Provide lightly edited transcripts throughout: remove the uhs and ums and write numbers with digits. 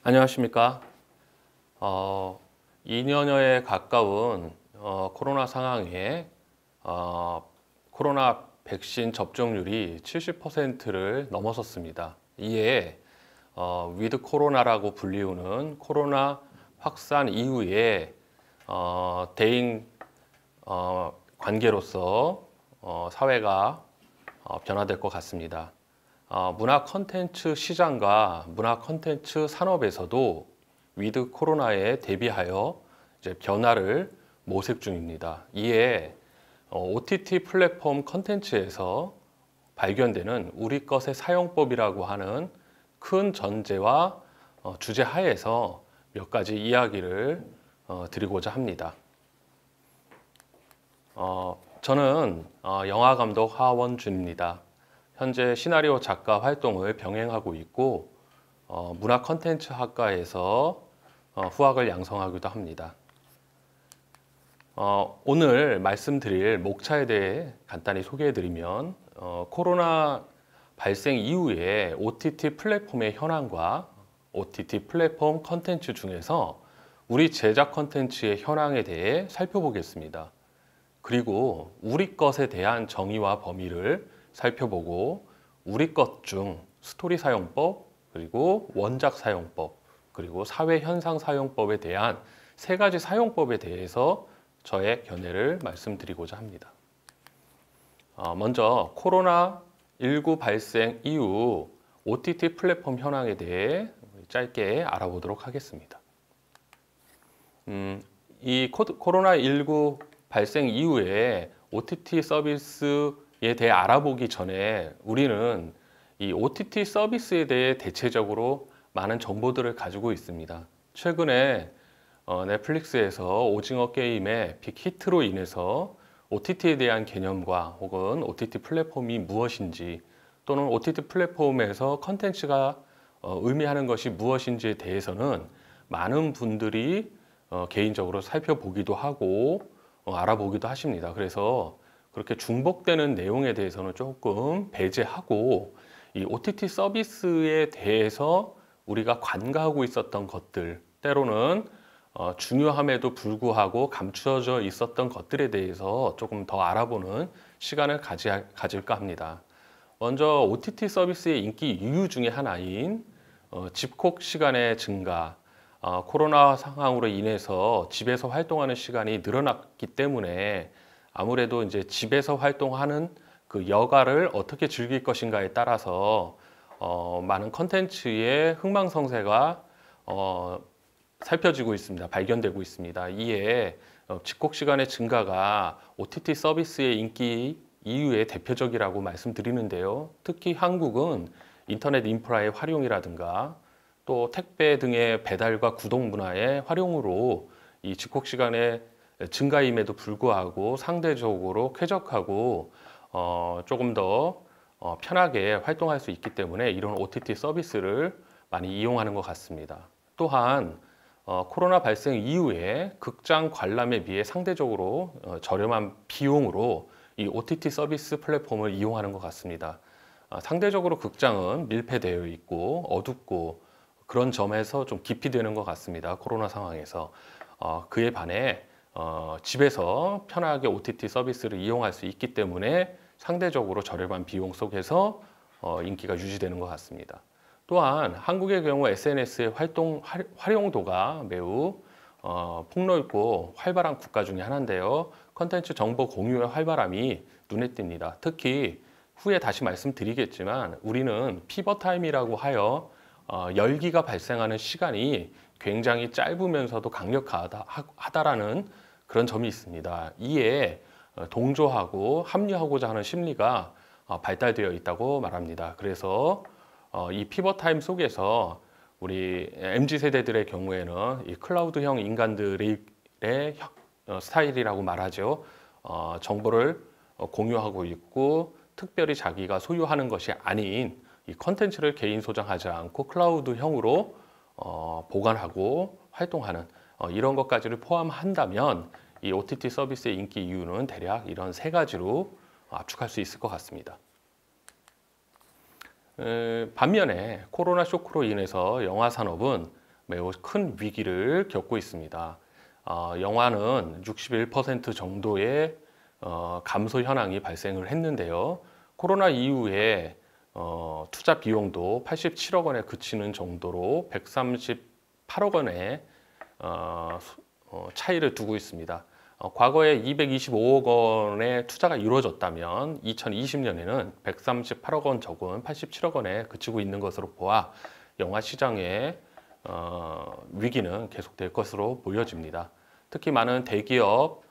안녕하십니까. 2년여에 가까운 코로나 상황에 코로나 백신 접종률이 70%를 넘어섰습니다. 이에 위드 코로나라고 불리우는 코로나 확산 이후에 대인 관계로서 사회가 변화될 것 같습니다. 문화 콘텐츠 시장과 문화 콘텐츠 산업에서도 위드 코로나에 대비하여 이제 변화를 모색 중입니다. 이에 OTT 플랫폼 콘텐츠에서 발견되는 우리 것의 사용법이라고 하는 큰 전제와 주제 하에서 몇 가지 이야기를 드리고자 합니다. 저는 영화 감독 하원준입니다. 현재 시나리오 작가 활동을 병행하고 있고 문화 콘텐츠 학과에서 후학을 양성하기도 합니다. 오늘 말씀드릴 목차에 대해 간단히 소개해드리면 코로나 발생 이후에 OTT 플랫폼의 현황과 OTT 플랫폼 콘텐츠 중에서 우리 제작 콘텐츠의 현황에 대해 살펴보겠습니다. 그리고 우리 것에 대한 정의와 범위를 살펴보고 우리 것 중 스토리 사용법, 그리고 원작 사용법, 그리고 사회 현상 사용법에 대한 세 가지 사용법에 대해서 저의 견해를 말씀드리고자 합니다. 먼저 코로나19 발생 이후 OTT 플랫폼 현황에 대해 짧게 알아보도록 하겠습니다. 이 코로나19 발생 이후에 OTT 서비스에 대해 알아보기 전에 우리는 이 OTT 서비스에 대해 대체적으로 많은 정보들을 가지고 있습니다. 최근에 넷플릭스에서 오징어 게임의 빅히트로 인해서 OTT에 대한 개념과 혹은 OTT 플랫폼이 무엇인지 또는 OTT 플랫폼에서 컨텐츠가 의미하는 것이 무엇인지에 대해서는 많은 분들이 개인적으로 살펴보기도 하고 알아보기도 하십니다. 그래서 그렇게 중복되는 내용에 대해서는 조금 배제하고 이 OTT 서비스에 대해서 우리가 관가하고 있었던 것들, 때로는 중요함에도 불구하고 감추어져 있었던 것들에 대해서 조금 더 알아보는 시간을 가질까 합니다. 먼저 OTT 서비스의 인기 이유 중에 하나인 집콕 시간의 증가, 코로나 상황으로 인해서 집에서 활동하는 시간이 늘어났기 때문에 아무래도 이제 집에서 활동하는 그 여가를 어떻게 즐길 것인가에 따라서 많은 컨텐츠의 흥망성쇠가 살펴지고 있습니다. 발견되고 있습니다. 이에 집콕 시간의 증가가 OTT 서비스의 인기 이유의 대표적이라고 말씀드리는데요. 특히 한국은 인터넷 인프라의 활용이라든가 또 택배 등의 배달과 구독 문화의 활용으로 이 집콕 시간의 증가임에도 불구하고 상대적으로 쾌적하고 조금 더 편하게 활동할 수 있기 때문에 이런 OTT 서비스를 많이 이용하는 것 같습니다. 또한 코로나 발생 이후에 극장 관람에 비해 상대적으로 저렴한 비용으로 이 OTT 서비스 플랫폼을 이용하는 것 같습니다. 상대적으로 극장은 밀폐되어 있고 어둡고 그런 점에서 좀 기피되는 것 같습니다. 코로나 상황에서. 그에 반해 집에서 편하게 OTT 서비스를 이용할 수 있기 때문에 상대적으로 저렴한 비용 속에서 인기가 유지되는 것 같습니다. 또한 한국의 경우 SNS의 활용도가 매우 폭넓고 활발한 국가 중에 하나인데요. 컨텐츠 정보 공유의 활발함이 눈에 띕니다. 특히 후에 다시 말씀드리겠지만 우리는 피벗 타임이라고 하여 열기가 발생하는 시간이 굉장히 짧으면서도 강력하다라는 그런 점이 있습니다. 이에 동조하고 합류하고자 하는 심리가 발달되어 있다고 말합니다. 그래서 이 피벗 타임 속에서 우리 MZ세대들의 경우에는 이 클라우드형 인간들의 스타일이라고 말하죠. 정보를 공유하고 있고 특별히 자기가 소유하는 것이 아닌 이 컨텐츠를 개인 소장하지 않고 클라우드형으로 보관하고 활동하는 이런 것까지를 포함한다면 이 OTT 서비스의 인기 이유는 대략 이런 세 가지로 압축할 수 있을 것 같습니다. 반면에 코로나 쇼크로 인해서 영화 산업은 매우 큰 위기를 겪고 있습니다. 영화는 61% 정도의 감소 현황이 발생을 했는데요. 코로나 이후에 투자 비용도 87억 원에 그치는 정도로 138억 원의 차이를 두고 있습니다. 과거에 225억 원의 투자가 이루어졌다면 2020년에는 138억 원 적은 87억 원에 그치고 있는 것으로 보아 영화 시장의 위기는 계속될 것으로 보여집니다. 특히 많은 대기업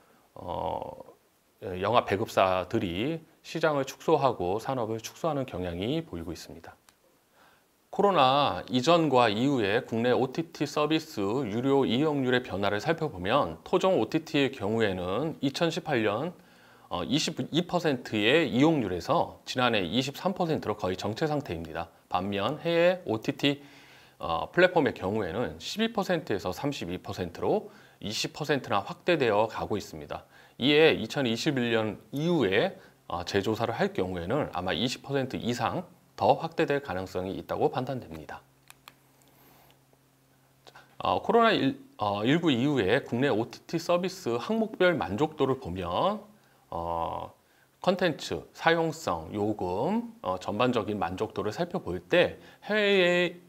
영화 배급사들이 시장을 축소하고 산업을 축소하는 경향이 보이고 있습니다. 코로나 이전과 이후에 국내 OTT 서비스 유료 이용률의 변화를 살펴보면 토종 OTT의 경우에는 2018년 22%의 이용률에서 지난해 23%로 거의 정체 상태입니다. 반면 해외 OTT 플랫폼의 경우에는 12%에서 32%로 20%나 확대되어 가고 있습니다. 이에 2021년 이후에 재조사를 할 경우에는 아마 20% 이상 더 확대될 가능성이 있다고 판단됩니다. 코로나19 이후에 국내 OTT 서비스 항목별 만족도를 보면 컨텐츠, 사용성, 요금, 전반적인 만족도를 살펴볼 때 해외의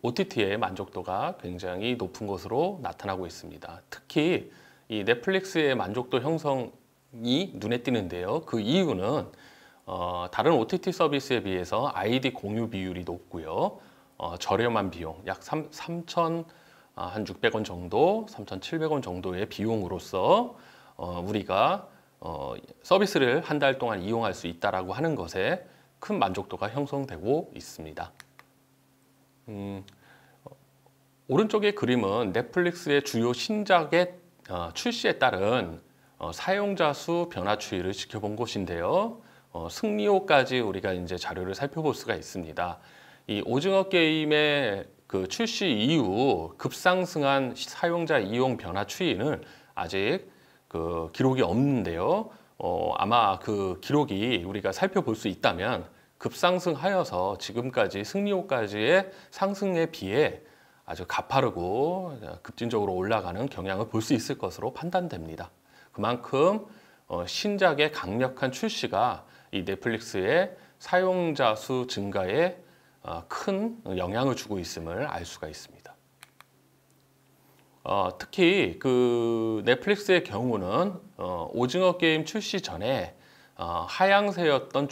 OTT의 만족도가 굉장히 높은 것으로 나타나고 있습니다. 특히 이 넷플릭스의 만족도 형성이 눈에 띄는데요. 그 이유는 다른 OTT 서비스에 비해서 아이디 공유 비율이 높고요. 저렴한 비용, 약 3,600원 정도, 3,700원 정도의 비용으로서 우리가 서비스를 한 달 동안 이용할 수 있다라고 하는 것에 큰 만족도가 형성되고 있습니다. 오른쪽의 그림은 넷플릭스의 주요 신작의 출시에 따른 사용자 수 변화 추이를 지켜본 것인데요. 승리호까지 우리가 이제 자료를 살펴볼 수가 있습니다. 이 오징어 게임의 그 출시 이후 급상승한 사용자 이용 변화 추이는 아직 그 기록이 없는데요. 아마 그 기록이 우리가 살펴볼 수 있다면 급상승하여서 지금까지 승리호까지의 상승에 비해 아주 가파르고 급진적으로 올라가는 경향을 볼 수 있을 것으로 판단됩니다. 그만큼 신작의 강력한 출시가 이 넷플릭스의 사용자 수 증가에 큰 영향을 주고 있음을 알 수가 있습니다. 특히 그 넷플릭스의 경우는 오징어 게임 출시 전에 하향세였던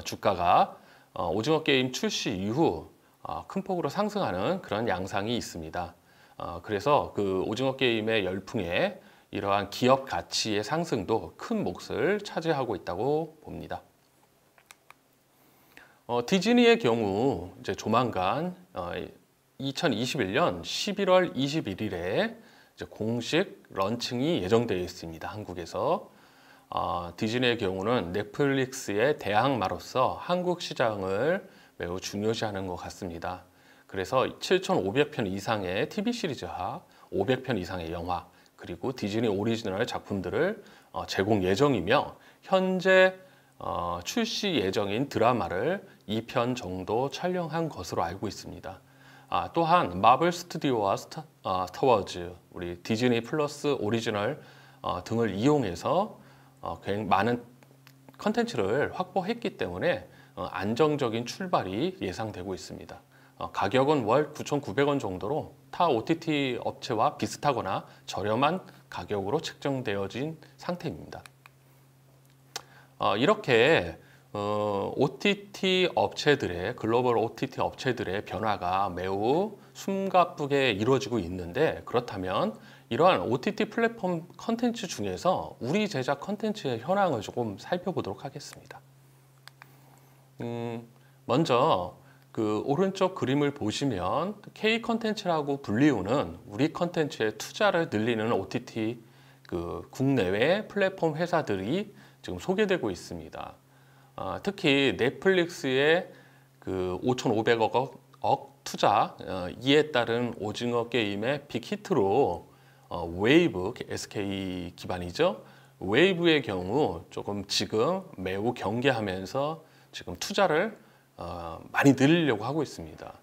주가가 오징어 게임 출시 이후 큰 폭으로 상승하는 그런 양상이 있습니다. 그래서 그 오징어 게임의 열풍에 이러한 기업 가치의 상승도 큰 몫을 차지하고 있다고 봅니다. 디즈니의 경우 이제 조만간 2021년 11월 21일에 이제 공식 런칭이 예정되어 있습니다. 한국에서. 디즈니의 경우는 넷플릭스의 대항마로서 한국 시장을 매우 중요시하는 것 같습니다. 그래서 7,500편 이상의 TV 시리즈와 500편 이상의 영화, 그리고 디즈니 오리지널 작품들을 제공 예정이며 현재 출시 예정인 드라마를 2편 정도 촬영한 것으로 알고 있습니다. 또한 마블 스튜디오와 스타워즈, 우리 디즈니 플러스 오리지널 등을 이용해서 많은 컨텐츠를 확보했기 때문에 안정적인 출발이 예상되고 있습니다. 가격은 월 9,900원 정도로 타 OTT 업체와 비슷하거나 저렴한 가격으로 책정되어진 상태입니다. 이렇게 OTT 업체들의 글로벌 OTT 업체들의 변화가 매우 숨가쁘게 이루어지고 있는데, 그렇다면 이러한 OTT 플랫폼 컨텐츠 중에서 우리 제작 컨텐츠의 현황을 조금 살펴보도록 하겠습니다. 먼저 그 오른쪽 그림을 보시면 K 컨텐츠라고 불리우는 우리 컨텐츠의 투자를 늘리는 OTT 그 국내외 플랫폼 회사들이 지금 소개되고 있습니다. 특히 넷플릭스의 그 5,500억 투자 이에 따른 오징어 게임의 빅히트로 웨이브, SK 기반이죠. 웨이브의 경우 조금 지금 매우 경계하면서 지금 투자를 많이 늘리려고 하고 있습니다.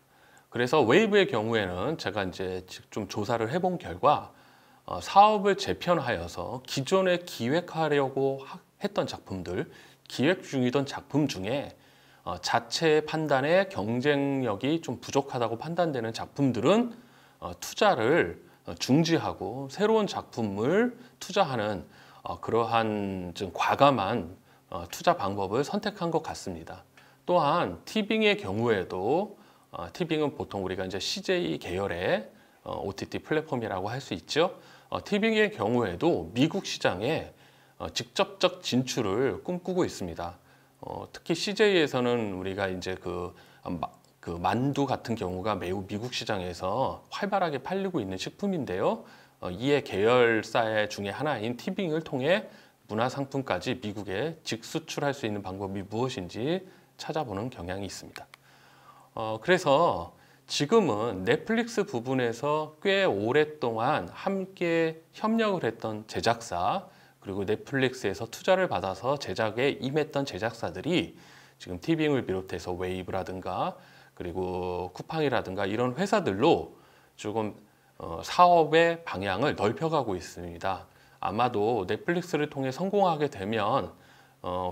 그래서 웨이브의 경우에는 제가 이제 좀 조사를 해본 결과 사업을 재편하여서 기존에 기획하려고 했던 작품들, 기획 중이던 작품 중에 자체 판단에 경쟁력이 좀 부족하다고 판단되는 작품들은 투자를 중지하고 새로운 작품을 투자하는 그러한 좀 과감한 투자 방법을 선택한 것 같습니다. 또한 티빙의 경우에도 티빙은 보통 우리가 이제 CJ 계열의 OTT 플랫폼이라고 할 수 있죠. 티빙의 경우에도 미국 시장에 직접적 진출을 꿈꾸고 있습니다. 특히 CJ에서는 우리가 이제 그 만두 같은 경우가 매우 미국 시장에서 활발하게 팔리고 있는 식품인데요. 이에 계열사 중에 하나인 티빙을 통해 문화상품까지 미국에 직수출할 수 있는 방법이 무엇인지 찾아보는 경향이 있습니다. 그래서 지금은 넷플릭스 부분에서 꽤 오랫동안 함께 협력을 했던 제작사, 그리고 넷플릭스에서 투자를 받아서 제작에 임했던 제작사들이 지금 티빙을 비롯해서 웨이브라든가 그리고 쿠팡이라든가 이런 회사들로 조금 사업의 방향을 넓혀가고 있습니다. 아마도 넷플릭스를 통해 성공하게 되면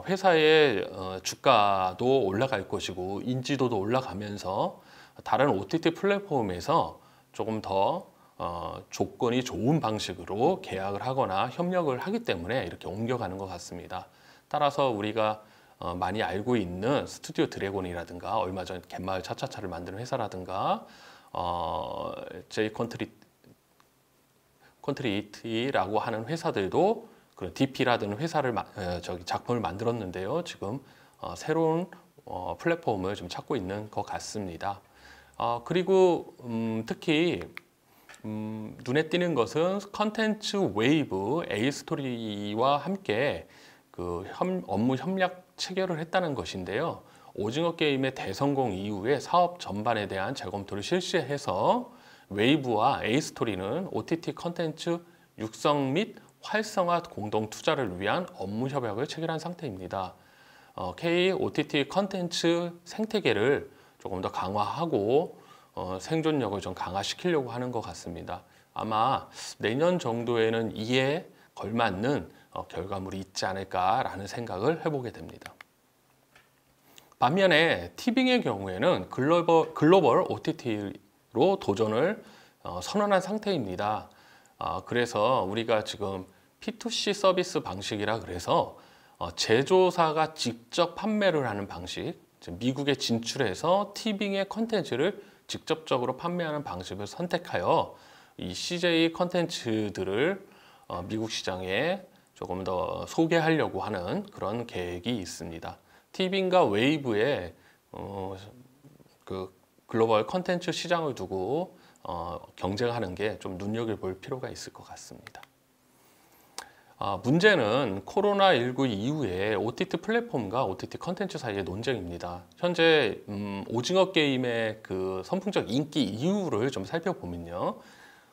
회사의 주가도 올라갈 것이고 인지도도 올라가면서 다른 OTT 플랫폼에서 조금 더 조건이 좋은 방식으로 계약을 하거나 협력을 하기 때문에 이렇게 옮겨가는 것 같습니다. 따라서 우리가 많이 알고 있는 스튜디오 드래곤이라든가 얼마 전 갯마을 차차차를 만드는 회사라든가 제이 컨트리이트라고 하는 회사들도 그런 DP라는 회사를 작품을 만들었는데요. 지금 새로운 플랫폼을 좀 찾고 있는 것 같습니다. 그리고 특히 눈에 띄는 것은 컨텐츠 웨이브 A스토리와 함께 그 업무 협력 체결을 했다는 것인데요. 오징어 게임의 대성공 이후에 사업 전반에 대한 재검토를 실시해서 웨이브와 A스토리는 OTT 컨텐츠 육성 및 활성화 공동 투자를 위한 업무 협약을 체결한 상태입니다. K OTT 컨텐츠 생태계를 조금 더 강화하고 생존력을 좀 강화시키려고 하는 것 같습니다. 아마 내년 정도에는 이에 걸맞는 결과물이 있지 않을까라는 생각을 해보게 됩니다. 반면에 티빙의 경우에는 글로벌 OTT로 도전을 선언한 상태입니다. 그래서 우리가 지금 P2C 서비스 방식이라 그래서 제조사가 직접 판매를 하는 방식, 미국에 진출해서 티빙의 컨텐츠를 직접적으로 판매하는 방식을 선택하여 이 CJ 컨텐츠들을 미국 시장에 조금 더 소개하려고 하는 그런 계획이 있습니다. 티빙과 웨이브의 그 글로벌 컨텐츠 시장을 두고 경쟁하는 게 좀 눈여겨볼 필요가 있을 것 같습니다. 문제는 코로나19 이후에 OTT 플랫폼과 OTT 컨텐츠 사이의 논쟁입니다. 현재 오징어 게임의 그 선풍적 인기 이유를 좀 살펴보면요.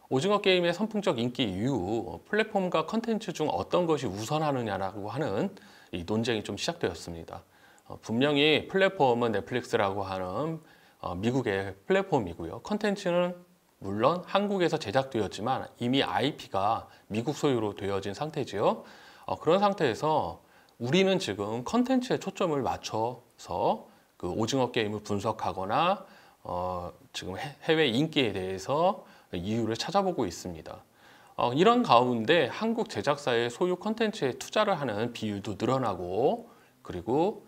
오징어 게임의 선풍적 인기 이후 플랫폼과 컨텐츠 중 어떤 것이 우선하느냐라고 하는 이 논쟁이 좀 시작되었습니다. 분명히 플랫폼은 넷플릭스라고 하는 미국의 플랫폼이고요. 컨텐츠는 물론 한국에서 제작되었지만 이미 IP가 미국 소유로 되어진 상태지요. 그런 상태에서 우리는 지금 컨텐츠에 초점을 맞춰서 그 오징어 게임을 분석하거나 지금 해외 인기에 대해서 이유를 찾아보고 있습니다. 이런 가운데 한국 제작사의 소유 컨텐츠에 투자를 하는 비율도 늘어나고 그리고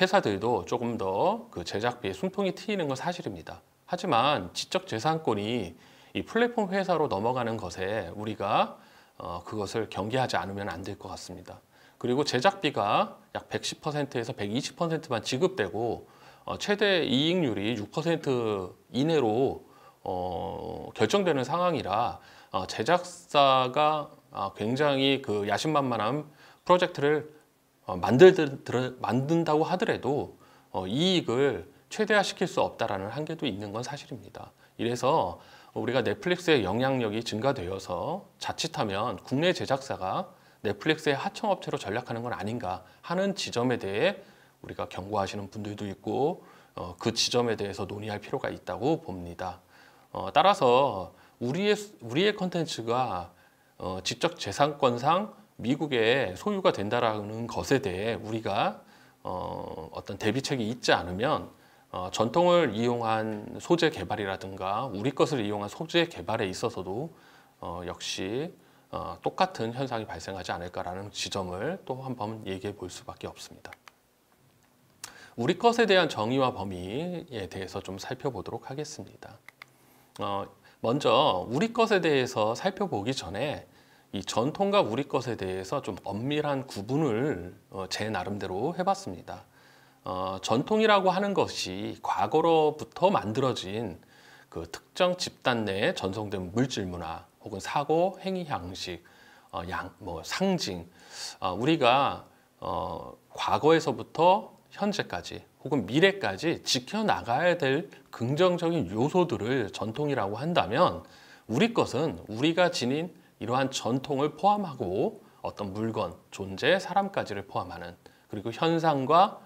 회사들도 조금 더 그 제작비에 숨통이 트이는 건 사실입니다. 하지만 지적재산권이 이 플랫폼 회사로 넘어가는 것에 우리가 그것을 경계하지 않으면 안 될 것 같습니다. 그리고 제작비가 약 110%에서 120%만 지급되고 최대 이익률이 6% 이내로 결정되는 상황이라 제작사가 굉장히 그 야심만만한 프로젝트를 만든다고 하더라도 이익을 최대화시킬 수 없다라는 한계도 있는 건 사실입니다. 이래서 우리가 넷플릭스의 영향력이 증가되어서 자칫하면 국내 제작사가 넷플릭스의 하청업체로 전락하는 건 아닌가 하는 지점에 대해 우리가 경고하시는 분들도 있고 그 지점에 대해서 논의할 필요가 있다고 봅니다. 따라서 우리의 컨텐츠가 지적 재산권상 미국의 소유가 된다라는 것에 대해 우리가 어떤 대비책이 있지 않으면 전통을 이용한 소재 개발이라든가 우리 것을 이용한 소재 개발에 있어서도 역시 똑같은 현상이 발생하지 않을까라는 지점을 또 한번 얘기해 볼 수밖에 없습니다. 우리 것에 대한 정의와 범위에 대해서 좀 살펴보도록 하겠습니다. 먼저 우리 것에 대해서 살펴보기 전에 이 전통과 우리 것에 대해서 좀 엄밀한 구분을 제 나름대로 해봤습니다. 전통이라고 하는 것이 과거로부터 만들어진 그 특정 집단 내에 전송된 물질 문화 혹은 사고, 행위 형식, 상징, 우리가 과거에서부터 현재까지 혹은 미래까지 지켜나가야 될 긍정적인 요소들을 전통이라고 한다면 우리 것은 우리가 지닌 이러한 전통을 포함하고 어떤 물건, 존재, 사람까지를 포함하는 그리고 현상과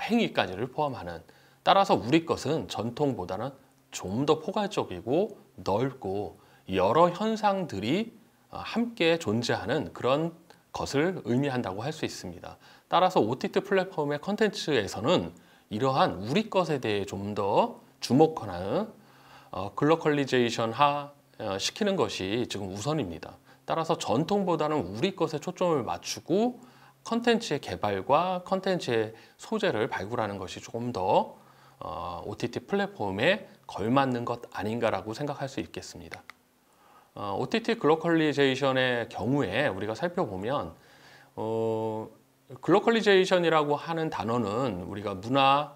행위까지를 포함하는 따라서 우리 것은 전통보다는 좀 더 포괄적이고 넓고 여러 현상들이 함께 존재하는 그런 것을 의미한다고 할 수 있습니다. 따라서 OTT 플랫폼의 컨텐츠에서는 이러한 우리 것에 대해 좀 더 주목하는 글로컬리제이션 시키는 것이 지금 우선입니다. 따라서 전통보다는 우리 것에 초점을 맞추고 컨텐츠의 개발과 컨텐츠의 소재를 발굴하는 것이 조금 더 OTT 플랫폼에 걸맞는 것 아닌가라고 생각할 수 있겠습니다. OTT 글로컬리제이션의 경우에 우리가 살펴보면 글로컬리제이션이라고 하는 단어는 우리가 문화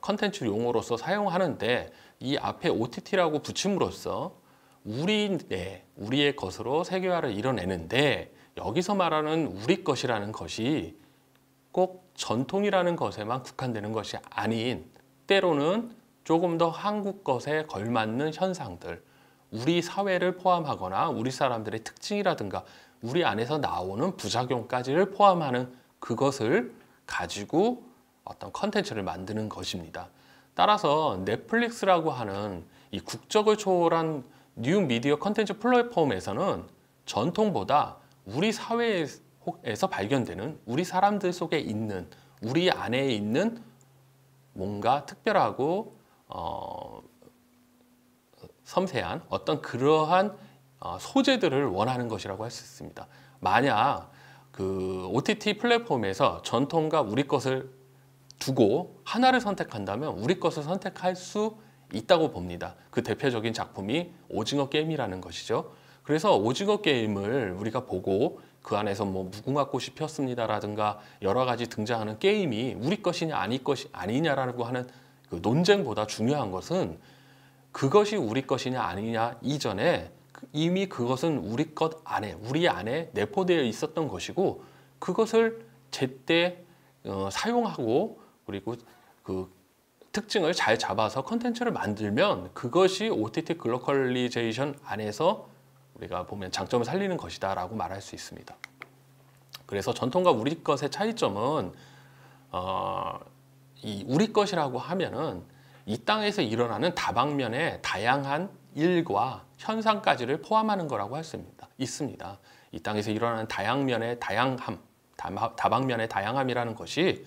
컨텐츠 용어로서 사용하는데 이 앞에 OTT라고 붙임으로써 우리의 것으로 세계화를 이뤄내는데 여기서 말하는 우리 것이라는 것이 꼭 전통이라는 것에만 국한되는 것이 아닌 때로는 조금 더 한국 것에 걸맞는 현상들, 우리 사회를 포함하거나 우리 사람들의 특징이라든가 우리 안에서 나오는 부작용까지를 포함하는 그것을 가지고 어떤 컨텐츠를 만드는 것입니다. 따라서 넷플릭스라고 하는 이 국적을 초월한 뉴 미디어 컨텐츠 플랫폼에서는 전통보다 우리 사회에서 발견되는 우리 사람들 속에 있는 우리 안에 있는 뭔가 특별하고 섬세한 어떤 그러한 소재들을 원하는 것이라고 할 수 있습니다. 만약 그 OTT 플랫폼에서 전통과 우리 것을 두고 하나를 선택한다면 우리 것을 선택할 수 있다고 봅니다. 그 대표적인 작품이 오징어 게임이라는 것이죠. 그래서 오징어 게임을 우리가 보고 그 안에서 뭐 무궁화꽃이 폈습니다라든가 여러 가지 등장하는 게임이 우리 것이냐 아니냐라고 하는 그 논쟁보다 중요한 것은 그것이 우리 것이냐 아니냐 이전에 이미 그것은 우리 것 안에 우리 안에 내포되어 있었던 것이고 그것을 제때 사용하고 그리고 그 특징을 잘 잡아서 컨텐츠를 만들면 그것이 OTT 글로컬리제이션 안에서 우리가 보면 장점을 살리는 것이다 라고 말할 수 있습니다. 그래서 전통과 우리 것의 차이점은 이 우리 것이라고 하면은 이 땅에서 일어나는 다방면의 다양한 일과 현상까지를 포함하는 거라고 할 수 있습니다. 이 땅에서 일어나는 다방면의 다양함이라는 것이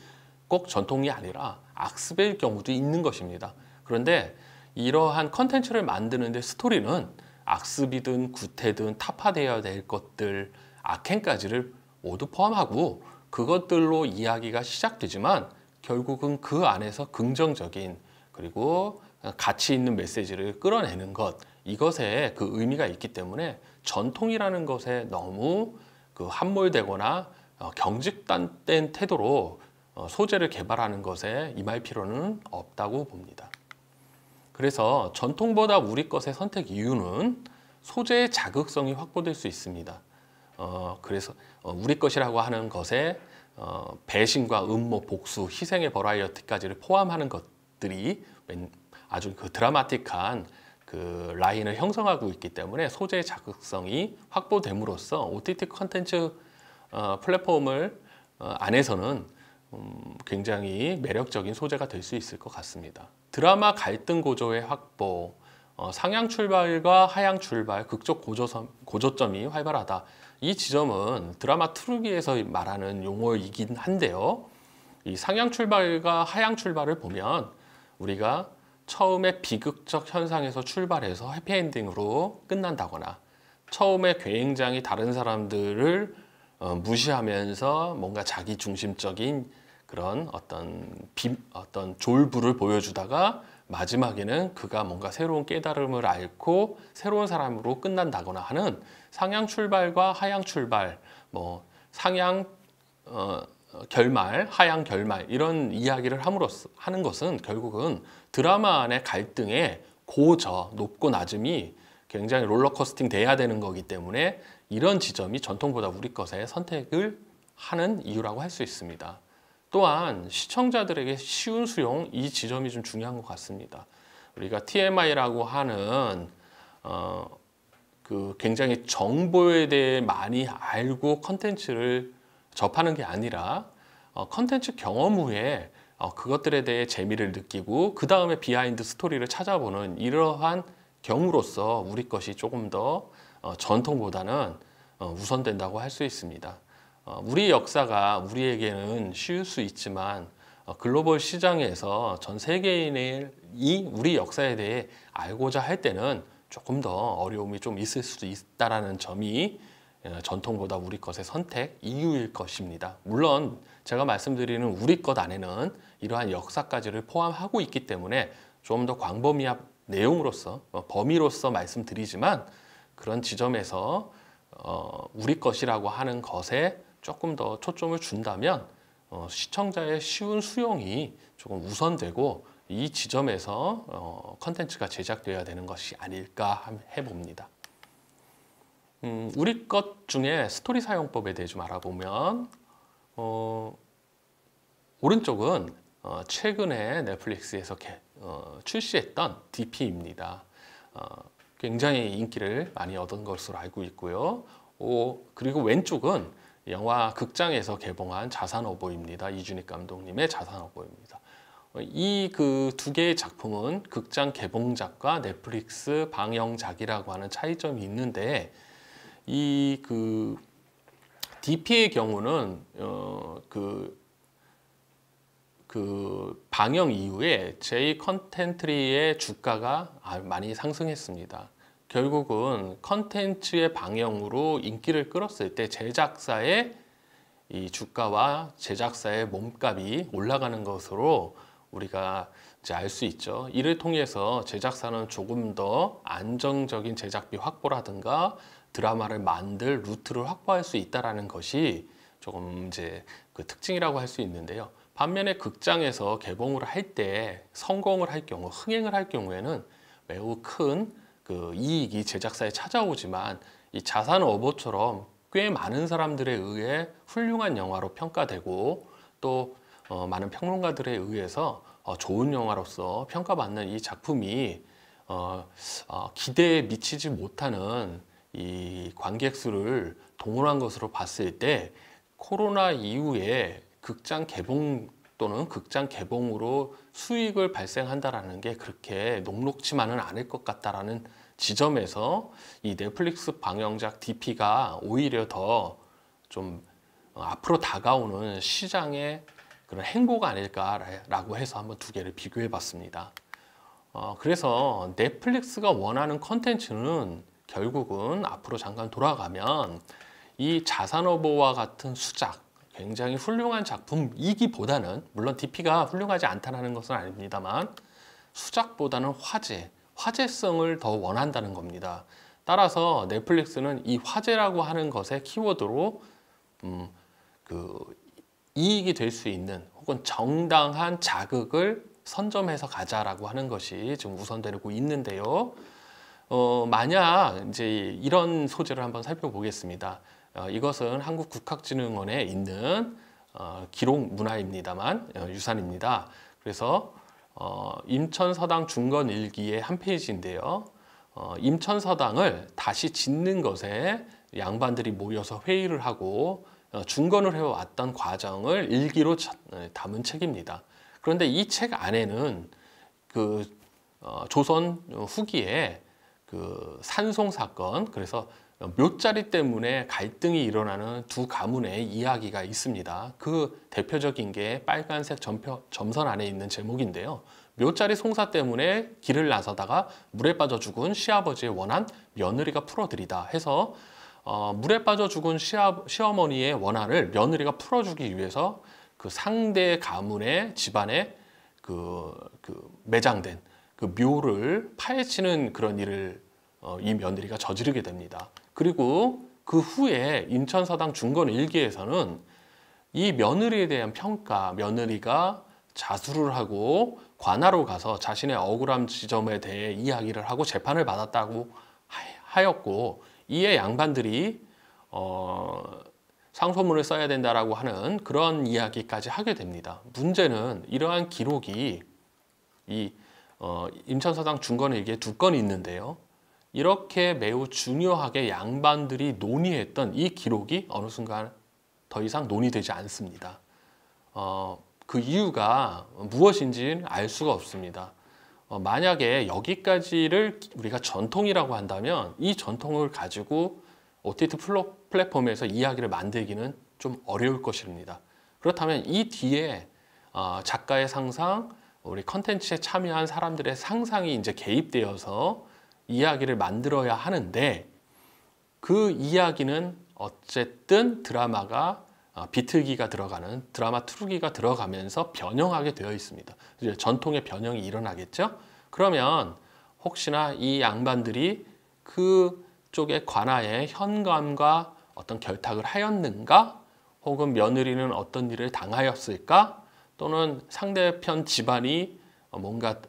꼭 전통이 아니라 악습일 경우도 있는 것입니다. 그런데 이러한 컨텐츠를 만드는데 스토리는 악습이든 구태든 타파되어야 될 것들, 악행까지를 모두 포함하고 그것들로 이야기가 시작되지만 결국은 그 안에서 긍정적인 그리고 가치 있는 메시지를 끌어내는 것, 이것에 그 의미가 있기 때문에 전통이라는 것에 너무 그 함몰되거나 경직된 태도로 소재를 개발하는 것에 임할 필요는 없다고 봅니다. 그래서 전통보다 우리 것의 선택 이유는 소재의 자극성이 확보될 수 있습니다. 그래서 우리 것이라고 하는 것에 배신과 음모, 복수, 희생의 버라이어티까지를 포함하는 것들이 아주 그 드라마틱한 그 라인을 형성하고 있기 때문에 소재의 자극성이 확보됨으로써 OTT 컨텐츠 플랫폼을 안에서는 굉장히 매력적인 소재가 될 수 있을 것 같습니다. 드라마 갈등 고조의 확보, 상향 출발과 하향 출발, 극적 고조점이 활발하다. 이 지점은 드라마 트루기에서 말하는 용어이긴 한데요. 이 상향 출발과 하향 출발을 보면 우리가 처음에 비극적 현상에서 출발해서 해피엔딩으로 끝난다거나, 처음에 굉장히 다른 사람들을 무시하면서 뭔가 자기 중심적인 그런 어떤 졸부를 보여주다가 마지막에는 그가 뭔가 새로운 깨달음을 앓고 새로운 사람으로 끝난다거나 하는 상향 출발과 하향 출발, 뭐 상향 결말, 하향 결말, 이런 이야기를 함으로써 하는 것은 결국은 드라마 안의 갈등의 고저, 높고 낮음이 굉장히 롤러코스팅 돼야 되는 거기 때문에 이런 지점이 전통보다 우리 것의 선택을 하는 이유라고 할 수 있습니다. 또한 시청자들에게 쉬운 수용, 이 지점이 좀 중요한 것 같습니다. 우리가 TMI라고 하는 그 굉장히 정보에 대해 많이 알고 컨텐츠를 접하는 게 아니라 컨텐츠 경험 후에 그것들에 대해 재미를 느끼고 그 다음에 비하인드 스토리를 찾아보는 이러한 경우로서 우리 것이 조금 더 전통보다는 우선된다고 할 수 있습니다. 우리 역사가 우리에게는 쉬울 수 있지만 글로벌 시장에서 전 세계인이 우리 역사에 대해 알고자 할 때는 조금 더 어려움이 좀 있을 수도 있다는 점이 전통보다 우리 것의 선택 이유일 것입니다. 물론 제가 말씀드리는 우리 것 안에는 이러한 역사까지를 포함하고 있기 때문에 좀 더 광범위한 내용으로서 범위로서 말씀드리지만, 그런 지점에서 우리 것이라고 하는 것에 조금 더 초점을 준다면 시청자의 쉬운 수용이 조금 우선되고 이 지점에서 컨텐츠가 제작되어야 되는 것이 아닐까 해봅니다. 우리 것 중에 스토리 사용법에 대해 좀 알아보면 오른쪽은 최근에 넷플릭스에서 출시했던 DP입니다. 굉장히 인기를 많이 얻은 것으로 알고 있고요. 그리고 왼쪽은 영화 극장에서 개봉한 자산어보입니다. 이준익 감독님의 자산어보입니다. 이 그 두 개의 작품은 극장 개봉작과 넷플릭스 방영작이라고 하는 차이점이 있는데, 이 그 DP의 경우는 그 방영 이후에 제 컨텐츠의 주가가 많이 상승했습니다. 결국은 컨텐츠의 방영으로 인기를 끌었을 때 제작사의 이 주가와 제작사의 몸값이 올라가는 것으로 우리가 이제 알 수 있죠. 이를 통해서 제작사는 조금 더 안정적인 제작비 확보라든가 드라마를 만들 루트를 확보할 수 있다는 것이 조금 이제 그 특징이라고 할 수 있는데요. 반면에 극장에서 개봉을 할 때 성공을 할 경우, 흥행을 할 경우에는 매우 큰 그 이익이 제작사에 찾아오지만, 이 자산어보처럼 꽤 많은 사람들에 의해 훌륭한 영화로 평가되고 또 많은 평론가들에 의해서 좋은 영화로서 평가받는 이 작품이 기대에 미치지 못하는 이 관객 수를 동원한 것으로 봤을 때, 코로나 이후에 극장 개봉 또는 극장 개봉으로 수익을 발생한다라는 게 그렇게 녹록치만은 않을 것 같다라는 지점에서 이 넷플릭스 방영작 DP가 오히려 더 좀 앞으로 다가오는 시장의 그런 행보가 아닐까라고 해서 한번 두 개를 비교해 봤습니다. 그래서 넷플릭스가 원하는 컨텐츠는 결국은 앞으로 잠깐 돌아가면 이 자산어보와 같은 수작, 굉장히 훌륭한 작품이기보다는, 물론 DP가 훌륭하지 않다는 것은 아닙니다만 수작보다는 화제성을 더 원한다는 겁니다. 따라서 넷플릭스는 이 화제라고 하는 것의 키워드로 이익이 될 수 있는 혹은 정당한 자극을 선점해서 가자라고 하는 것이 지금 우선되고 있는데요. 만약 이제 이런 소재를 한번 살펴보겠습니다. 이것은 한국국학진흥원에 있는 기록 문화입니다만 유산입니다. 그래서 임천서당 중건일기의 한 페이지인데요. 임천서당을 다시 짓는 것에 양반들이 모여서 회의를 하고 중건을 해왔던 과정을 일기로 담은 책입니다. 그런데 이 책 안에는 조선 후기에 산송 사건, 그래서 묘자리 때문에 갈등이 일어나는 두 가문의 이야기가 있습니다. 그 대표적인 게 빨간색 점선 안에 있는 제목인데요. 묘자리 송사 때문에 길을 나서다가 물에 빠져 죽은 시아버지의 원한 며느리가 풀어드리다 해서 물에 빠져 죽은 시어머니의 원한을 며느리가 풀어주기 위해서 그 상대 가문의 집안에 매장된 그 묘를 파헤치는 그런 일을 이 며느리가 저지르게 됩니다. 그리고 그 후에 인천서당 중건 일기에서는 이 며느리에 대한 평가, 며느리가 자수를 하고 관하로 가서 자신의 억울한 지점에 대해 이야기를 하고 재판을 받았다고 하였고, 이에 양반들이 상소문을 써야 된다라고 하는 그런 이야기까지 하게 됩니다. 문제는 이러한 기록이 이 인천서당 중건일기에 2건이 있는데요. 이렇게 매우 중요하게 양반들이 논의했던 이 기록이 어느 순간 더 이상 논의되지 않습니다. 그 이유가 무엇인지 알 수가 없습니다. 만약에 여기까지를 우리가 전통이라고 한다면 이 전통을 가지고 OTT 플랫폼에서 이야기를 만들기는 좀 어려울 것입니다. 그렇다면 이 뒤에 작가의 상상, 우리 컨텐츠에 참여한 사람들의 상상이 이제 개입되어서 이야기를 만들어야 하는데, 그 이야기는 어쨌든 드라마가 비틀기가 들어가는 드라마 트루기가 들어가면서 변형하게 되어 있습니다. 이제 전통의 변형이 일어나겠죠. 그러면 혹시나 이 양반들이 그쪽의 관하에 현감과 어떤 결탁을 하였는가, 혹은 며느리는 어떤 일을 당하였을까, 또는 상대편 집안이 뭔가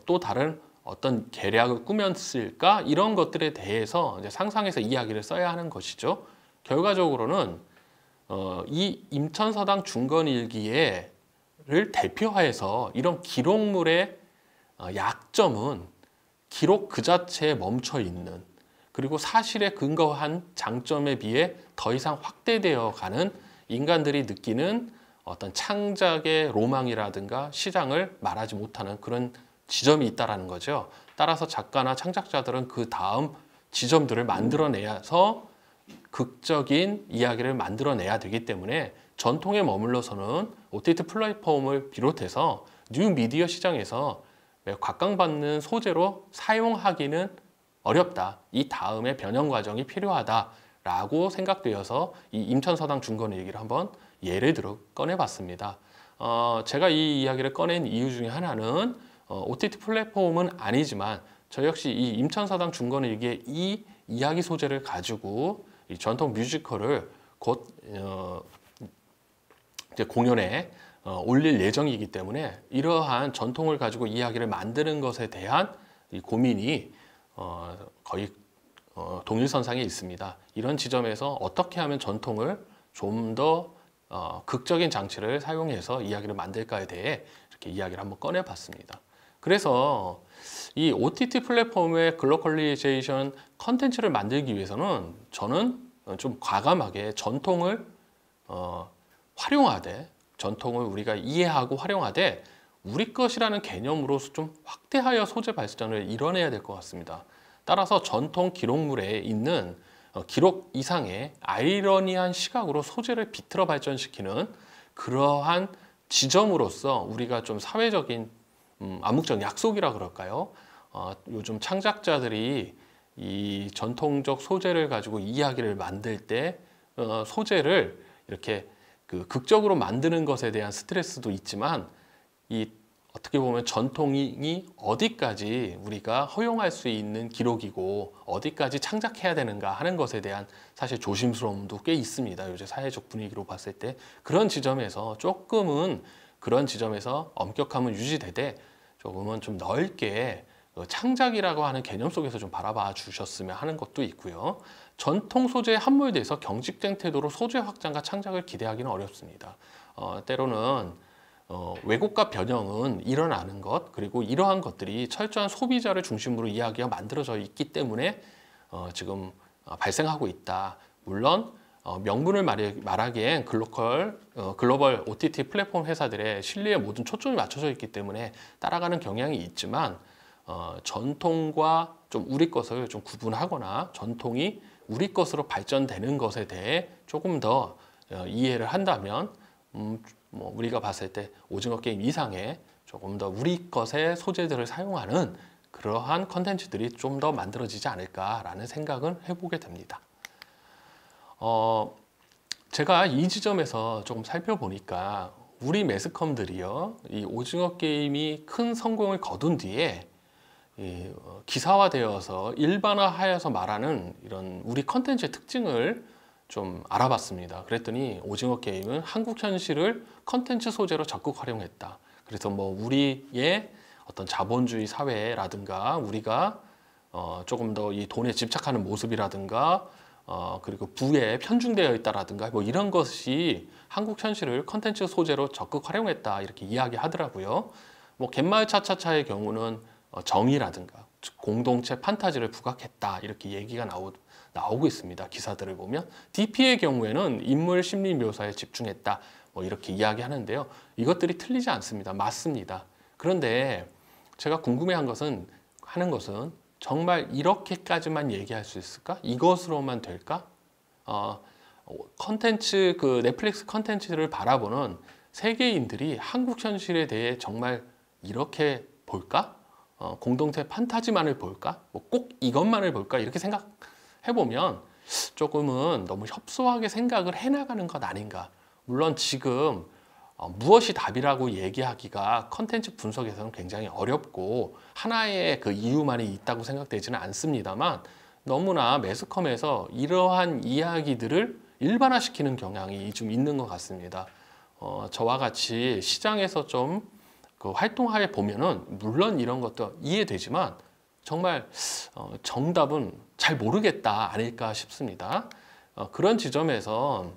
또 다른 어떤 계략을 꾸몄을까, 이런 것들에 대해서 이제 상상해서 이야기를 써야 하는 것이죠. 결과적으로는 이 인천서당 중건일기를 대표하여서 이런 기록물의 약점은 기록 그 자체에 멈춰 있는, 그리고 사실에 근거한 장점에 비해 더 이상 확대되어 가는 인간들이 느끼는 어떤 창작의 로망이라든가 시장을 말하지 못하는 그런 지점이 있다는 거죠. 따라서 작가나 창작자들은 그 다음 지점들을 만들어내서 극적인 이야기를 만들어내야 되기 때문에 전통에 머물러서는 OTT 플랫폼을 비롯해서 뉴 미디어 시장에서 각광받는 소재로 사용하기는 어렵다. 이 다음에 변형 과정이 필요하다라고 생각되어서 이 인천서당 중건일기를 한번 예를 들어 꺼내봤습니다. 제가 이 이야기를 꺼낸 이유 중에 하나는 OTT 플랫폼은 아니지만 저 역시 이 인천서당 중건일기의 이 이야기 소재를 가지고 이 전통 뮤지컬을 곧 이제 공연에 올릴 예정이기 때문에 이러한 전통을 가지고 이야기를 만드는 것에 대한 이 고민이 거의 동일선상에 있습니다. 이런 지점에서 어떻게 하면 전통을 좀 더 극적인 장치를 사용해서 이야기를 만들까에 대해 이렇게 이야기를 한번 꺼내봤습니다. 그래서 이 OTT 플랫폼의 글로컬리제이션 컨텐츠를 만들기 위해서는 저는 좀 과감하게 전통을 활용하되, 전통을 우리가 이해하고 활용하되 우리 것이라는 개념으로서 좀 확대하여 소재 발전을 이뤄내야 될 것 같습니다. 따라서 전통 기록물에 있는 기록 이상의 아이러니한 시각으로 소재를 비틀어 발전시키는 그러한 지점으로서 우리가 좀 사회적인 암묵적 약속이라 그럴까요? 요즘 창작자들이 이 전통적 소재를 가지고 이야기를 만들 때 소재를 이렇게 극적으로 만드는 것에 대한 스트레스도 있지만, 이 어떻게 보면 전통이 어디까지 우리가 허용할 수 있는 기록이고 어디까지 창작해야 되는가 하는 것에 대한 사실 조심스러움도 꽤 있습니다. 요새 사회적 분위기로 봤을 때 그런 지점에서 조금은 그런 지점에서 엄격함은 유지되되 조금은 좀 넓게 창작이라고 하는 개념 속에서 좀 바라봐 주셨으면 하는 것도 있고요. 전통 소재에 함몰돼서 경직된 태도로 소재 확장과 창작을 기대하기는 어렵습니다. 때로는 왜곡과 변형은 일어나는 것, 그리고 이러한 것들이 철저한 소비자를 중심으로 이야기가 만들어져 있기 때문에 지금 발생하고 있다. 물론 명분을 말하기엔 글로벌 OTT 플랫폼 회사들의 신뢰에 모든 초점이 맞춰져 있기 때문에 따라가는 경향이 있지만 전통과 좀 우리 것을 좀 구분하거나 전통이 우리 것으로 발전되는 것에 대해 조금 더 이해를 한다면 뭐 우리가 봤을 때 오징어 게임 이상의 조금 더 우리 것의 소재들을 사용하는 그러한 컨텐츠들이 좀 더 만들어지지 않을까라는 생각은 해보게 됩니다. 제가 이 지점에서 조금 살펴보니까 우리 매스컴들이요, 이 오징어 게임이 큰 성공을 거둔 뒤에 기사화되어서 일반화하여서 말하는 이런 우리 컨텐츠의 특징을 좀 알아봤습니다. 그랬더니 오징어 게임은 한국 현실을 컨텐츠 소재로 적극 활용했다. 그래서 뭐 우리의 어떤 자본주의 사회라든가 우리가 조금 더 이 돈에 집착하는 모습이라든가 그리고 부에 편중되어 있다라든가 뭐 이런 것이 한국 현실을 컨텐츠 소재로 적극 활용했다 이렇게 이야기하더라고요. 뭐 갯마을 차차차의 경우는 정의라든가 공동체 판타지를 부각했다 이렇게 얘기가 나오고 있습니다. 기사들을 보면 DP의 경우에는 인물 심리 묘사에 집중했다 뭐 이렇게 이야기하는데요. 이것들이 틀리지 않습니다. 맞습니다. 그런데 제가 궁금해하는 것은 정말 이렇게까지만 얘기할 수 있을까? 이것으로만 될까? 컨텐츠 그 넷플릭스 컨텐츠를 바라보는 세계인들이 한국 현실에 대해 정말 이렇게 볼까? 공동체 판타지만을 볼까? 뭐 꼭 이것만을 볼까? 이렇게 생각해보면 조금은 너무 협소하게 생각을 해나가는 것 아닌가. 물론 지금 무엇이 답이라고 얘기하기가 컨텐츠 분석에서는 굉장히 어렵고 하나의 그 이유만이 있다고 생각되지는 않습니다만 너무나 매스컴에서 이러한 이야기들을 일반화시키는 경향이 좀 있는 것 같습니다. 저와 같이 시장에서 좀 그 활동하에 보면은 물론 이런 것도 이해되지만 정말 정답은 잘 모르겠다 아닐까 싶습니다. 그런 지점에서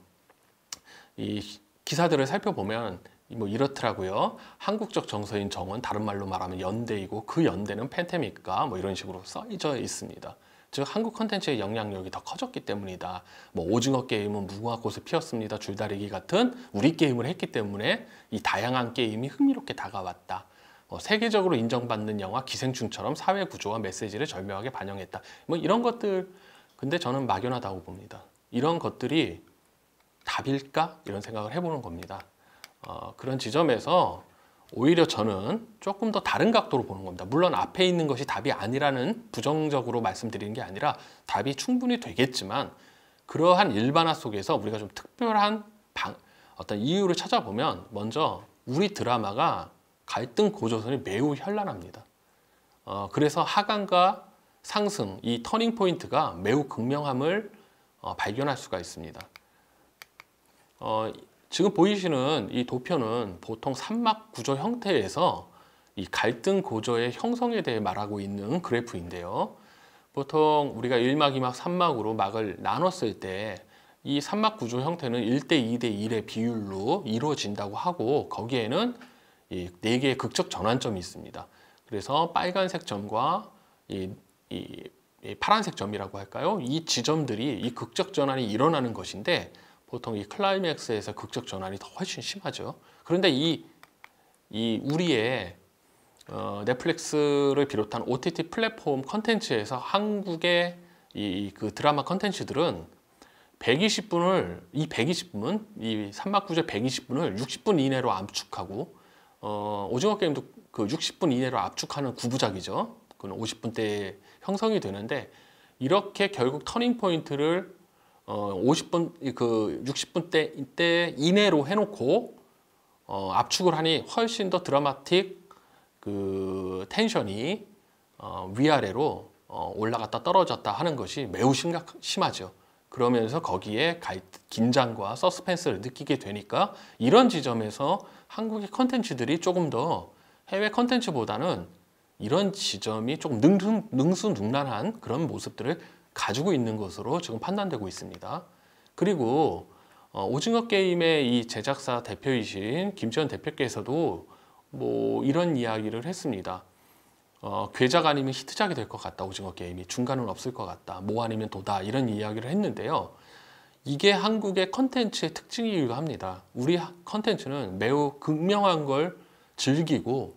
이 기사들을 살펴보면 뭐 이렇더라고요. 한국적 정서인 정은 다른 말로 말하면 연대이고 그 연대는 팬데믹과 뭐 이런 식으로 써져 있습니다. 즉 한국 콘텐츠의 영향력이 더 커졌기 때문이다. 뭐 오징어 게임은 무궁화 꽃을 피웠습니다. 줄다리기 같은 우리 게임을 했기 때문에 이 다양한 게임이 흥미롭게 다가왔다. 세계적으로 인정받는 영화 기생충처럼 사회 구조와 메시지를 절묘하게 반영했다. 뭐 이런 것들 근데 저는 막연하다고 봅니다. 이런 것들이 답일까? 이런 생각을 해보는 겁니다. 그런 지점에서 오히려 저는 조금 더 다른 각도로 보는 겁니다. 물론 앞에 있는 것이 답이 아니라는 부정적으로 말씀드리는 게 아니라 답이 충분히 되겠지만 그러한 일반화 속에서 우리가 좀 특별한 어떤 이유를 찾아보면 먼저 우리 드라마가 갈등 고조선이 매우 현란합니다. 그래서 하강과 상승, 이 터닝 포인트가 매우 극명함을 발견할 수가 있습니다. 지금 보이시는 이 도표는 보통 삼막 구조 형태에서 이 갈등 고조의 형성에 대해 말하고 있는 그래프인데요. 보통 우리가 1막, 2막, 3막으로 막을 나눴을 때 이 삼막 구조 형태는 1대 2대 1의 비율로 이루어진다고 하고 거기에는 이 4개의 극적 전환점이 있습니다. 그래서 빨간색 점과 이 파란색 점이라고 할까요? 이 지점들이 이 극적 전환이 일어나는 것인데 보통 이 클라이맥스에서 극적 전환이 더 훨씬 심하죠. 그런데 우리의 넷플릭스를 비롯한 OTT 플랫폼 컨텐츠에서 한국의 그 드라마 컨텐츠들은 120분은 이 삼막구조 120분을 60분 이내로 압축하고 오징어 게임도 그 60분 이내로 압축하는 9부작이죠. 그건 50분대에 형성이 되는데 이렇게 결국 터닝 포인트를 50분 그 60분대 이내로 해놓고 압축을 하니 훨씬 더 드라마틱 그 텐션이 위아래로 올라갔다 떨어졌다 하는 것이 매우 심하죠. 그러면서 거기에 긴장과 서스펜스를 느끼게 되니까 이런 지점에서 한국의 컨텐츠들이 조금 더 해외 컨텐츠보다는 이런 지점이 조금 능수능란한 그런 모습들을 가지고 있는 것으로 지금 판단되고 있습니다. 그리고 오징어 게임의 이 제작사 대표이신 김지현 대표께서도 뭐 이런 이야기를 했습니다. 괴작 아니면 히트작이 될 것 같다. 오징어 게임이 중간은 없을 것 같다. 뭐 아니면 도다 이런 이야기를 했는데요. 이게 한국의 컨텐츠의 특징이기도 합니다. 우리 컨텐츠는 매우 극명한 걸 즐기고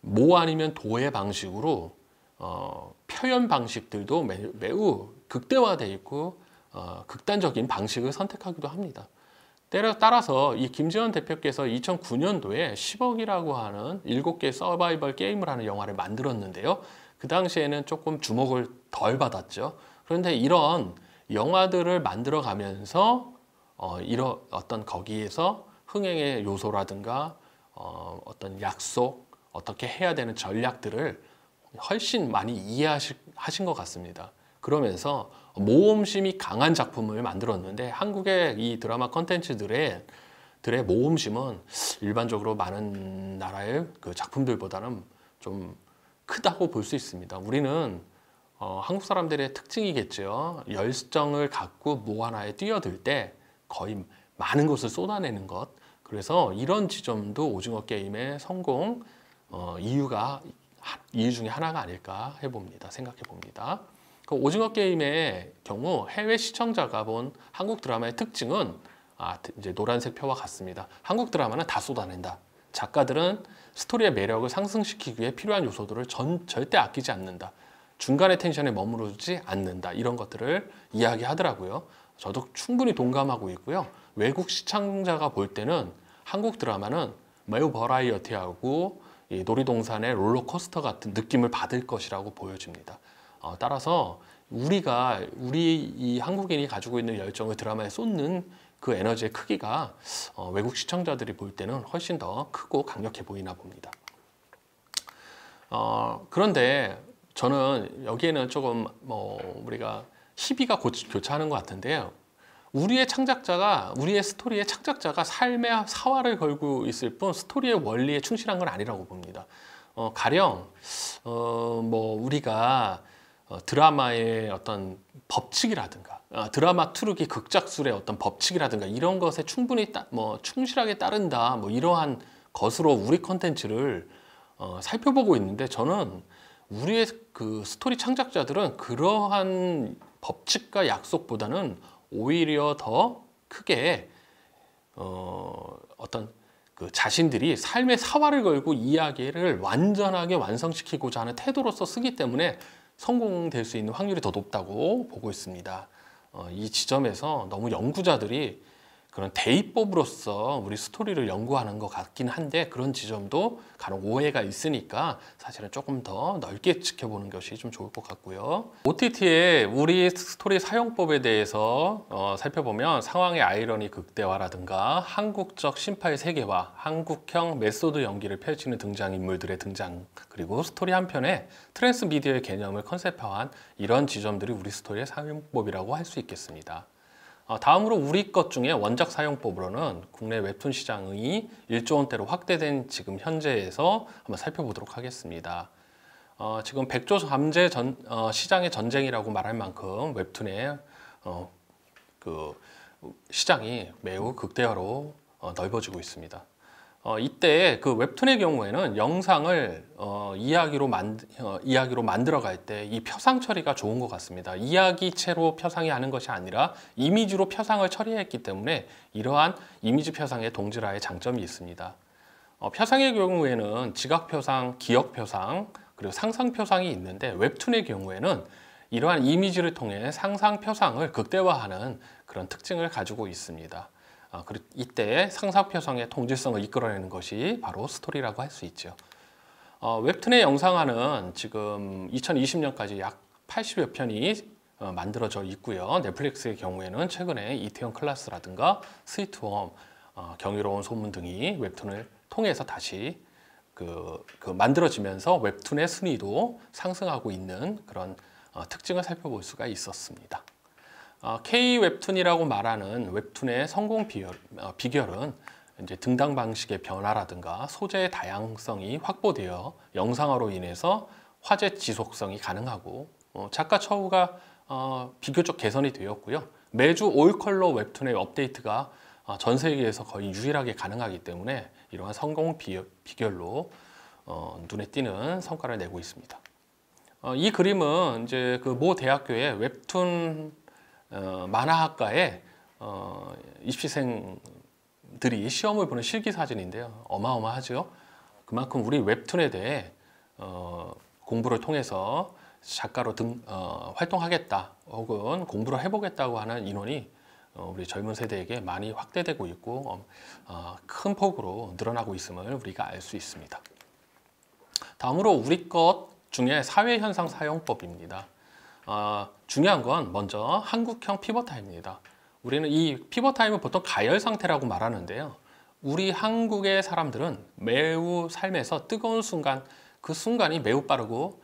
모 아니면 도의 방식으로 표현 방식들도 매우 극대화되어 있고 극단적인 방식을 선택하기도 합니다. 따라서 이 김지현 대표께서 2009년도에 10억이라고 하는 7개 서바이벌 게임을 하는 영화를 만들었는데요. 그 당시에는 조금 주목을 덜 받았죠. 그런데 이런 영화들을 만들어 가면서 이런 어떤 거기에서 흥행의 요소라든가 어떤 약속, 어떻게 해야 되는 전략들을 훨씬 많이 이해하신 것 같습니다. 그러면서 모험심이 강한 작품을 만들었는데 한국의 이 드라마 컨텐츠들의 모험심은 일반적으로 많은 나라의 그 작품들보다는 좀 크다고 볼 수 있습니다. 우리는 한국 사람들의 특징이겠죠. 열정을 갖고 뭐 하나에 뛰어들 때 거의 많은 것을 쏟아내는 것. 그래서 이런 지점도 오징어 게임의 성공 이유 중에 하나가 아닐까 생각해 봅니다. 그 오징어 게임의 경우 해외 시청자가 본 한국 드라마의 특징은 이제 노란색 표와 같습니다. 한국 드라마는 다 쏟아낸다. 작가들은 스토리의 매력을 상승시키기 위해 필요한 요소들을 절대 아끼지 않는다. 중간의 텐션에 머무르지 않는다. 이런 것들을 이야기하더라고요. 저도 충분히 동감하고 있고요. 외국 시청자가 볼 때는 한국 드라마는 매우 버라이어티하고 이 놀이동산의 롤러코스터 같은 느낌을 받을 것이라고 보여집니다. 따라서 우리 이 한국인이 가지고 있는 열정을 드라마에 쏟는 그 에너지의 크기가 외국 시청자들이 볼 때는 훨씬 더 크고 강력해 보이나 봅니다. 그런데 저는 여기에는 조금 우리가 시비가 교차하는 것 같은데요. 우리의 스토리의 창작자가 삶의 사활을 걸고 있을 뿐 스토리의 원리에 충실한 건 아니라고 봅니다. 가령 우리가 드라마의 어떤 법칙이라든가 드라마 트루기 극작술의 어떤 법칙이라든가 이런 것에 충분히 충실하게 따른다 이러한 것으로 우리 컨텐츠를 살펴보고 있는데 저는 우리의 그 스토리 창작자들은 그러한 법칙과 약속보다는 오히려 더 크게 어떤 그 자신들이 삶의 사활을 걸고 이야기를 완전하게 완성시키고자 하는 태도로서 쓰기 때문에 성공될 수 있는 확률이 더 높다고 보고 있습니다. 이 지점에서 너무 연구자들이 그런 대입법으로서 우리 스토리를 연구하는 것 같긴 한데 그런 지점도 간혹 오해가 있으니까 사실은 조금 더 넓게 지켜보는 것이 좀 좋을 것 같고요. OTT의 우리 스토리 사용법에 대해서 살펴보면 상황의 아이러니 극대화라든가 한국적 심파의 세계화, 한국형 메소드 연기를 펼치는 등장인물들의 등장, 그리고 스토리 한편에 트랜스미디어의 개념을 컨셉화한 이런 지점들이 우리 스토리의 사용법이라고 할 수 있겠습니다. 다음으로 우리 것 중에 원작 사용법으로는 국내 웹툰 시장이 1조 원대로 확대된 지금 현재에서 한번 살펴보도록 하겠습니다. 지금 100조 잠재 시장의 전쟁이라고 말할 만큼 웹툰의 그 시장이 매우 극대화로 넓어지고 있습니다. 이때 그 웹툰의 경우에는 영상을 이야기로 만들어 갈 때 이 표상 처리가 좋은 것 같습니다. 이야기체로 표상이 하는 것이 아니라 이미지로 표상을 처리했기 때문에 이러한 이미지 표상의 동질화의 장점이 있습니다. 표상의 경우에는 지각 표상, 기억 표상, 그리고 상상 표상이 있는데 웹툰의 경우에는 이러한 이미지를 통해 상상 표상을 극대화하는 그런 특징을 가지고 있습니다. 그리고 이때 상상 표상의 동질성을 이끌어내는 것이 바로 스토리라고 할 수 있죠. 웹툰의 영상화는 지금 2020년까지 약 80여 편이 만들어져 있고요. 넷플릭스의 경우에는 최근에 이태원 클라스라든가 스위트홈, 경이로운 소문 등이 웹툰을 통해서 다시 만들어지면서 웹툰의 순위도 상승하고 있는 그런 특징을 살펴볼 수가 있었습니다. K-웹툰이라고 말하는 웹툰의 성공 비결은 이제 등당 방식의 변화라든가 소재의 다양성이 확보되어 영상화로 인해서 화제 지속성이 가능하고 작가 처우가 비교적 개선이 되었고요. 매주 올 컬러 웹툰의 업데이트가 전 세계에서 거의 유일하게 가능하기 때문에 이러한 성공 비결로 눈에 띄는 성과를 내고 있습니다. 이 그림은 이제 그 모 대학교의 웹툰 만화학과의 입시생들이 시험을 보는 실기 사진인데요. 어마어마하죠. 그만큼 우리 웹툰에 대해 공부를 통해서 작가로 활동하겠다 혹은 공부를 해보겠다고 하는 인원이 우리 젊은 세대에게 많이 확대되고 있고 큰 폭으로 늘어나고 있음을 우리가 알 수 있습니다. 다음으로 우리 것 중에 사회현상 사용법입니다. 중요한 건 먼저 한국형 피벗타임입니다. 우리는 이 피벗타임을 보통 가열 상태라고 말하는데요. 우리 한국의 사람들은 매우 삶에서 뜨거운 순간, 그 순간이 매우 빠르고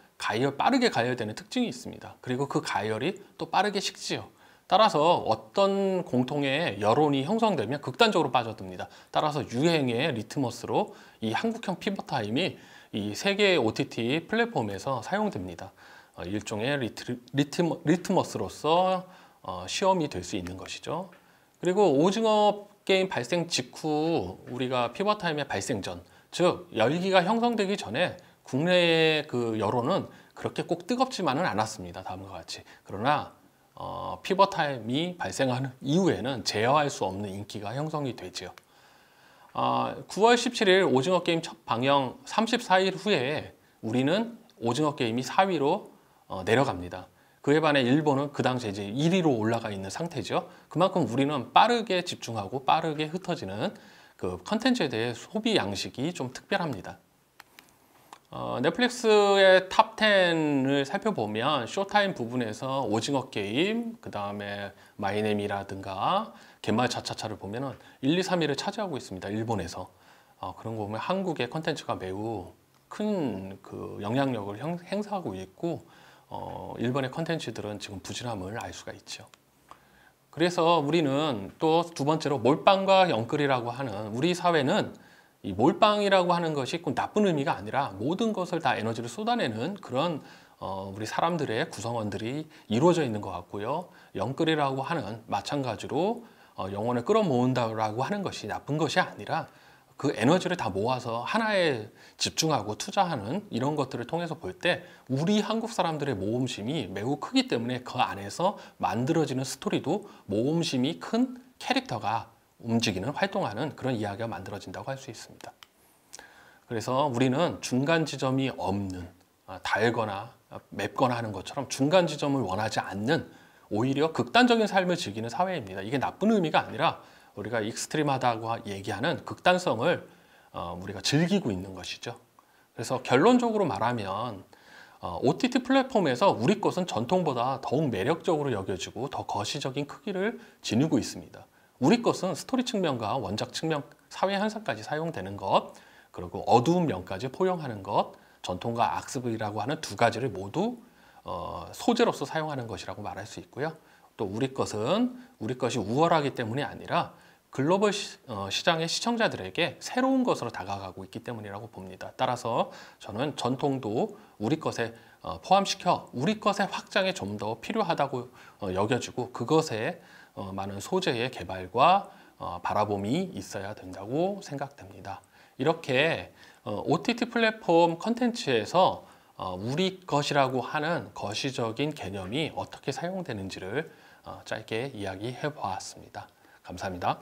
빠르게 가열되는 특징이 있습니다. 그리고 그 가열이 또 빠르게 식지요. 따라서 어떤 공통의 여론이 형성되면 극단적으로 빠져듭니다. 따라서 유행의 리트머스로 이 한국형 피벗타임이 이 세계 OTT 플랫폼에서 사용됩니다. 일종의 리트머스로서 시험이 될 수 있는 것이죠. 그리고 오징어 게임 발생 직후 우리가 피벗타임의 발생 전, 즉 열기가 형성되기 전에 국내의 그 여론은 그렇게 꼭 뜨겁지만은 않았습니다. 다음과 같이. 그러나 피벗타임이 발생하는 이후에는 제어할 수 없는 인기가 형성이 되죠. 9월 17일 오징어 게임 첫 방영 34일 후에 우리는 오징어 게임이 4위로 내려갑니다. 그에 반해 일본은 그 당시에 이제 1위로 올라가 있는 상태죠. 그만큼 우리는 빠르게 집중하고 빠르게 흩어지는 그 컨텐츠에 대해 소비 양식이 좀 특별합니다. 넷플릭스의 탑 10을 살펴보면 쇼타임 부분에서 오징어 게임, 그 다음에 마이네임이라든가 갯마을 차차차를 보면은 1, 2, 3위를 차지하고 있습니다. 일본에서. 그런 거 보면 한국의 컨텐츠가 매우 큰 그 영향력을 행사하고 있고 일본의 컨텐츠들은 지금 부진함을 알 수가 있죠. 그래서 우리는 또 두 번째로 몰빵과 영끌이라고 하는 우리 사회는 이 몰빵이라고 하는 것이 꼭 나쁜 의미가 아니라 모든 것을 다 에너지를 쏟아내는 그런 우리 사람들의 구성원들이 이루어져 있는 것 같고요. 영끌이라고 하는 마찬가지로 영혼을 끌어모은다라고 하는 것이 나쁜 것이 아니라 그 에너지를 다 모아서 하나에 집중하고 투자하는 이런 것들을 통해서 볼 때 우리 한국 사람들의 모험심이 매우 크기 때문에 그 안에서 만들어지는 스토리도 모험심이 큰 캐릭터가 움직이는, 활동하는 그런 이야기가 만들어진다고 할 수 있습니다. 그래서 우리는 중간 지점이 없는, 달거나 맵거나 하는 것처럼 중간 지점을 원하지 않는 오히려 극단적인 삶을 즐기는 사회입니다. 이게 나쁜 의미가 아니라 우리가 익스트림하다고 얘기하는 극단성을 우리가 즐기고 있는 것이죠. 그래서 결론적으로 말하면 OTT 플랫폼에서 우리 것은 전통보다 더욱 매력적으로 여겨지고 더 거시적인 크기를 지니고 있습니다. 우리 것은 스토리 측면과 원작 측면, 사회 현상까지 사용되는 것, 그리고 어두운 면까지 포용하는 것, 전통과 악습이라고 하는 두 가지를 모두 소재로서 사용하는 것이라고 말할 수 있고요. 또 우리 것은 우리 것이 우월하기 때문이 아니라 글로벌 시장의 시청자들에게 새로운 것으로 다가가고 있기 때문이라고 봅니다. 따라서 저는 전통도 우리 것에 포함시켜 우리 것의 확장에 좀 더 필요하다고 여겨지고 그것에 많은 소재의 개발과 바라봄이 있어야 된다고 생각됩니다. 이렇게 OTT 플랫폼 컨텐츠에서 우리 것이라고 하는 거시적인 개념이 어떻게 사용되는지를 짧게 이야기해 보았습니다. 감사합니다.